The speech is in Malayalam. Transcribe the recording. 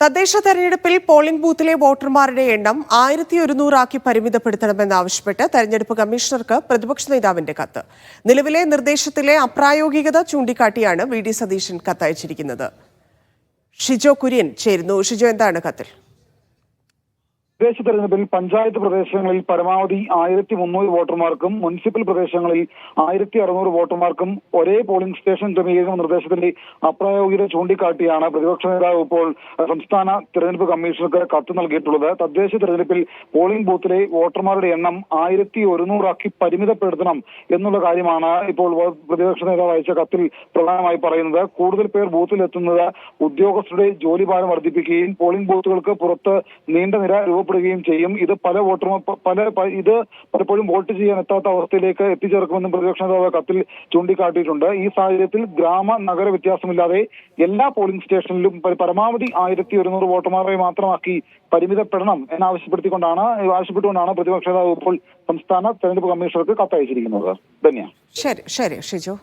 തദ്ദേശ തെരഞ്ഞെടുപ്പിൽ പോളിംഗ് ബൂത്തിലെ വോട്ടർമാരുടെ എണ്ണം 1100 ആക്കി പരിമിതപ്പെടുത്തണമെന്നാവശ്യപ്പെട്ട് തെരഞ്ഞെടുപ്പ് കമ്മീഷണർക്ക് പ്രതിപക്ഷ നേതാവിന്റെ കത്ത്. നിലവിലെ നിർദ്ദേശത്തിലെ അപ്രായോഗികത ചൂണ്ടിക്കാട്ടിയാണ് വി.ഡി. സതീശൻ കത്തയച്ചിരിക്കുന്നത്. ഷിജോ കുര്യൻ ചേരുന്നു. ഷിജോ, എന്താണ് കത്തിൽ? തദ്ദേശ തെരഞ്ഞെടുപ്പിൽ പഞ്ചായത്ത് പ്രദേശങ്ങളിൽ പരമാവധി 1300 വോട്ടർമാർക്കും മുനിസിപ്പൽ പ്രദേശങ്ങളിൽ 1600 വോട്ടർമാർക്കും ഒരേ പോളിംഗ് സ്റ്റേഷൻ ക്രമീകരണ നിർദ്ദേശത്തിന്റെ അപ്രായോഗികത ചൂണ്ടിക്കാട്ടിയാണ് പ്രതിപക്ഷ നേതാവ് ഇപ്പോൾ സംസ്ഥാന തെരഞ്ഞെടുപ്പ് കമ്മീഷണർക്ക് കത്ത് നൽകിയിട്ടുള്ളത്. തദ്ദേശ തെരഞ്ഞെടുപ്പിൽ പോളിംഗ് ബൂത്തിലെ വോട്ടർമാരുടെ എണ്ണം 1100 ആക്കി പരിമിതപ്പെടുത്തണം എന്നുള്ള കാര്യമാണ് ഇപ്പോൾ പ്രതിപക്ഷ നേതാവ് അയച്ച കത്തിൽ പ്രധാനമായി പറയുന്നത്. കൂടുതൽ പേർ ബൂത്തിലെത്തുന്നത് ഉദ്യോഗസ്ഥരുടെ ജോലിഭാരം വർദ്ധിപ്പിക്കുകയും പോളിംഗ് ബൂത്തുകൾക്ക് പുറത്ത് നീണ്ട നിര ുകയും ചെയ്യും. ഇത് ഇത് പലപ്പോഴും വോട്ട് ചെയ്യാൻ എത്താത്ത അവസ്ഥയിലേക്ക് എത്തിച്ചേർക്കുമെന്നും പ്രതിപക്ഷ നേതാവ് കത്തിൽ ചൂണ്ടിക്കാട്ടിയിട്ടുണ്ട്. ഈ സാഹചര്യത്തിൽ ഗ്രാമ നഗര വ്യത്യാസമില്ലാതെ എല്ലാ പോളിംഗ് സ്റ്റേഷനിലും പരമാവധി 1100 വോട്ടർമാരെ മാത്രമാക്കി പരിമിതപ്പെടണം ആവശ്യപ്പെട്ടുകൊണ്ടാണ് പ്രതിപക്ഷ നേതാവ് ഇപ്പോൾ സംസ്ഥാന തെരഞ്ഞെടുപ്പ് കമ്മീഷണർക്ക് കത്തയച്ചിരിക്കുന്നത്. ധന്യ. ശരി ഷിജോ.